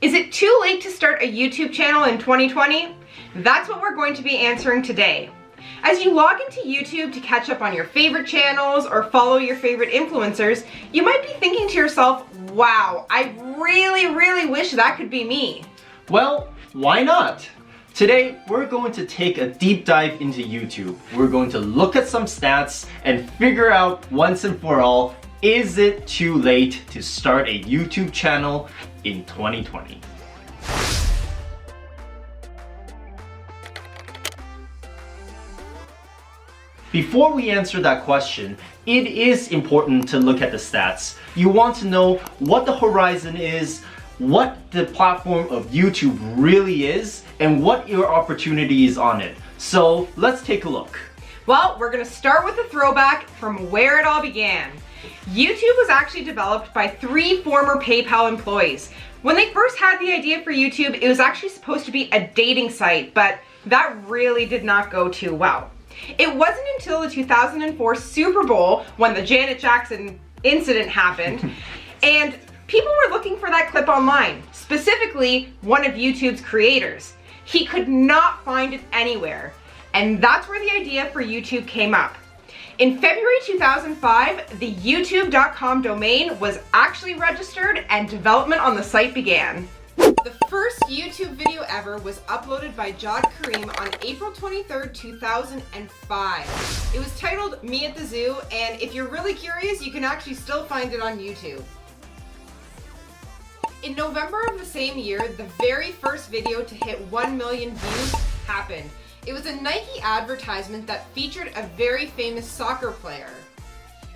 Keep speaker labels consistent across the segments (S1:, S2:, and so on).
S1: Is it too late to start a YouTube channel in 2020? That's what we're going to be answering today. As you log into YouTube to catch up on your favorite channels or follow your favorite influencers, you might be thinking to yourself, wow, I really wish that could be me.
S2: Well, why not? Today, we're going to take a deep dive into YouTube. We're going to look at some stats and figure out once and for all, is it too late to start a YouTube channel in 2020? Before we answer that question, it is important to look at the stats. You want to know what the horizon is, what the platform of YouTube really is, and what your opportunity is on it. So let's take a look.
S1: Well, we're going to start with a throwback from where it all began. YouTube was actually developed by 3 former PayPal employees. When they first had the idea for YouTube, it was actually supposed to be a dating site, but that really did not go too well. It wasn't until the 2004 Super Bowl when the Janet Jackson incident happened, and people were looking for that clip online, specifically one of YouTube's creators. He could not find it anywhere, and that's where the idea for YouTube came up. In February 2005, the youtube.com domain was actually registered and development on the site began. The first YouTube video ever was uploaded by Jod Karim on April 23rd, 2005. It was titled Me at the Zoo, and if you're really curious, you can actually still find it on YouTube. In November of the same year, the very first video to hit 1 million views happened. It was a Nike advertisement that featured a very famous soccer player.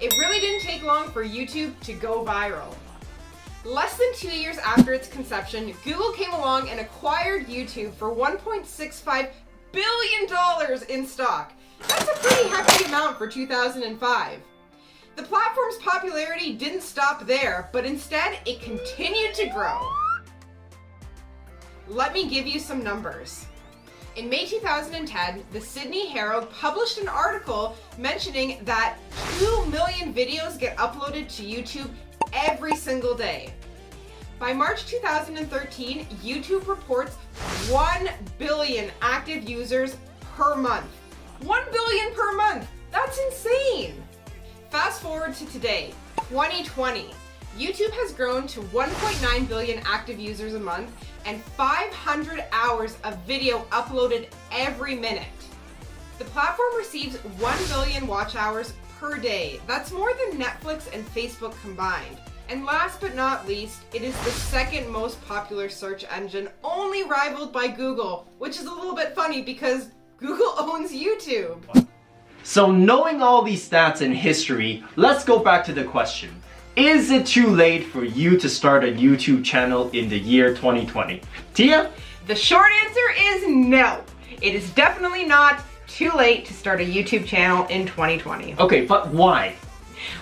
S1: It really didn't take long for YouTube to go viral. Less than 2 years after its conception, Google came along and acquired YouTube for $1.65 billion in stock. That's a pretty hefty amount for 2005. The platform's popularity didn't stop there, but instead it continued to grow. Let me give you some numbers. In May 2010, the Sydney Herald published an article mentioning that 2 million videos get uploaded to YouTube every single day. By March 2013, YouTube reports 1 billion active users per month. 1 billion per month! That's insane! Fast forward to today, 2020. YouTube has grown to 1.9 billion active users a month and 500 hours of video uploaded every minute. The platform receives 1 billion watch hours per day. That's more than Netflix and Facebook combined. And last but not least, it is the second most popular search engine, only rivaled by Google, which is a little bit funny because Google owns YouTube.
S2: So knowing all these stats and history, let's go back to the question. Is it too late for you to start a YouTube channel in the year 2020? Tia?
S1: The short answer is no. It is definitely not too late to start a YouTube channel in 2020.
S2: Okay, but why?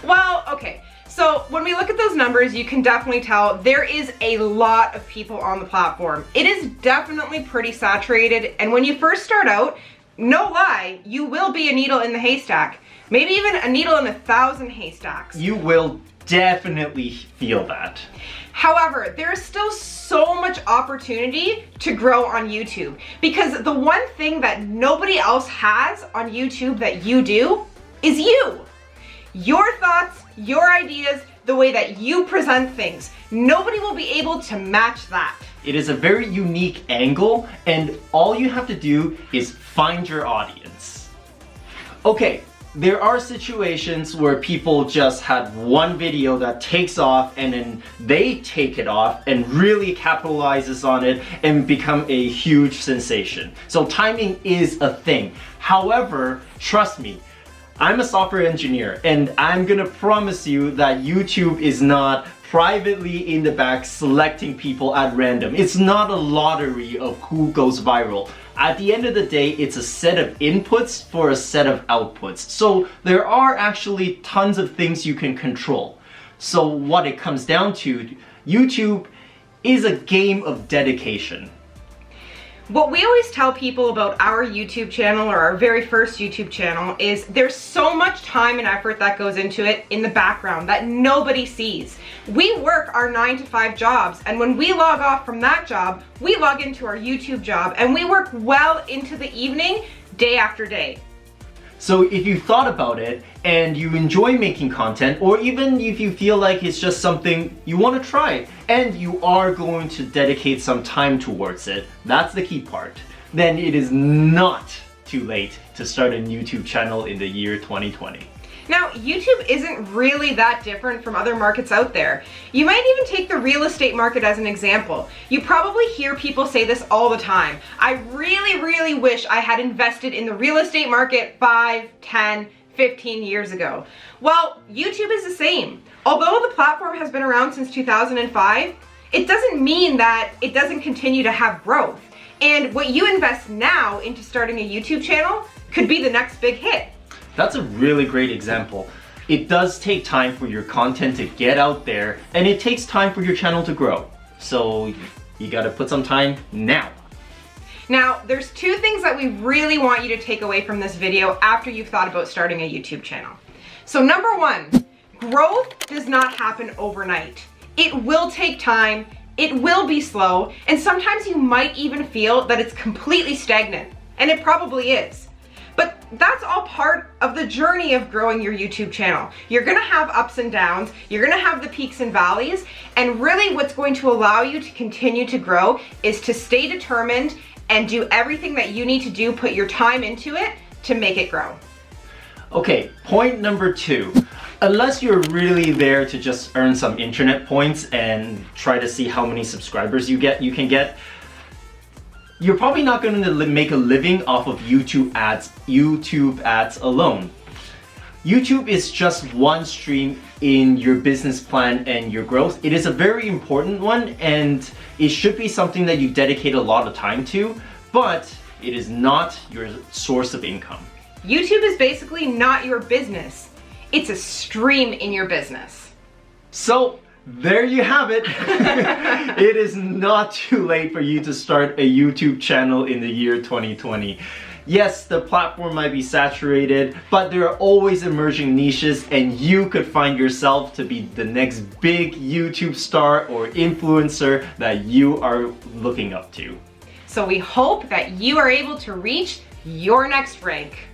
S1: Well, okay. So when we look at those numbers, you can definitely tell there is a lot of people on the platform. It is definitely pretty saturated, and when you first start out, no lie, you will be a needle in the haystack. Maybe even a needle in 1,000 haystacks.
S2: You will definitely feel that.
S1: However, there is still so much opportunity to grow on YouTube, because the one thing that nobody else has on YouTube that you do is you. Your thoughts, your ideas, the way that you present things. Nobody will be able to match that.
S2: It is a very unique angle, and all you have to do is find your audience. Okay, there are situations where people just had one video that takes off and then they take it off and really capitalizes on it and become a huge sensation. So timing is a thing. However, trust me, I'm a software engineer and I'm gonna promise you that YouTube is not privately in the back selecting people at random. It's not a lottery of who goes viral. At the end of the day, it's a set of inputs for a set of outputs. So there are actually tons of things you can control. So what it comes down to, YouTube is a game of dedication.
S1: What we always tell people about our YouTube channel, or our very first YouTube channel, is there's so much time and effort that goes into it in the background that nobody sees. We work our 9-to-5 jobs, and when we log off from that job, we log into our YouTube job, and we work well into the evening, day after day.
S2: So if you thought about it and you enjoy making content, or even if you feel like it's just something you want to try and you are going to dedicate some time towards it, that's the key part, then it is not too late to start a YouTube channel in the year 2020.
S1: Now, YouTube isn't really that different from other markets out there. You might even take the real estate market as an example. You probably hear people say this all the time. I really wish I had invested in the real estate market 5, 10, 15 years ago. Well, YouTube is the same. Although the platform has been around since 2005, it doesn't mean that it doesn't continue to have growth. And what you invest now into starting a YouTube channel could be the next big hit.
S2: That's a really great example. It does take time for your content to get out there, and it takes time for your channel to grow. So you gotta put some time now.
S1: Now, there's two things that we really want you to take away from this video after you've thought about starting a YouTube channel. So number one, growth does not happen overnight. It will take time, it will be slow, and sometimes you might even feel that it's completely stagnant, and it probably is. But that's all part of the journey of growing your YouTube channel. You're gonna have ups and downs, you're gonna have the peaks and valleys, and really what's going to allow you to continue to grow is to stay determined and do everything that you need to do, put your time into it to make it grow.
S2: Okay, point number 2. Unless you're really there to just earn some internet points and try to see how many subscribers you can get, you're probably not going to make a living off of YouTube ads alone. YouTube is just one stream in your business plan and your growth. It is a very important one, and it should be something that you dedicate a lot of time to, but it is not your source of income.
S1: YouTube is basically not your business. It's a stream in your business.
S2: So there you have it. It is not too late for you to start a YouTube channel in the year 2020. Yes, the platform might be saturated, but there are always emerging niches, and you could find yourself to be the next big YouTube star or influencer that you are looking up to.
S1: So we hope that you are able to reach your next rank.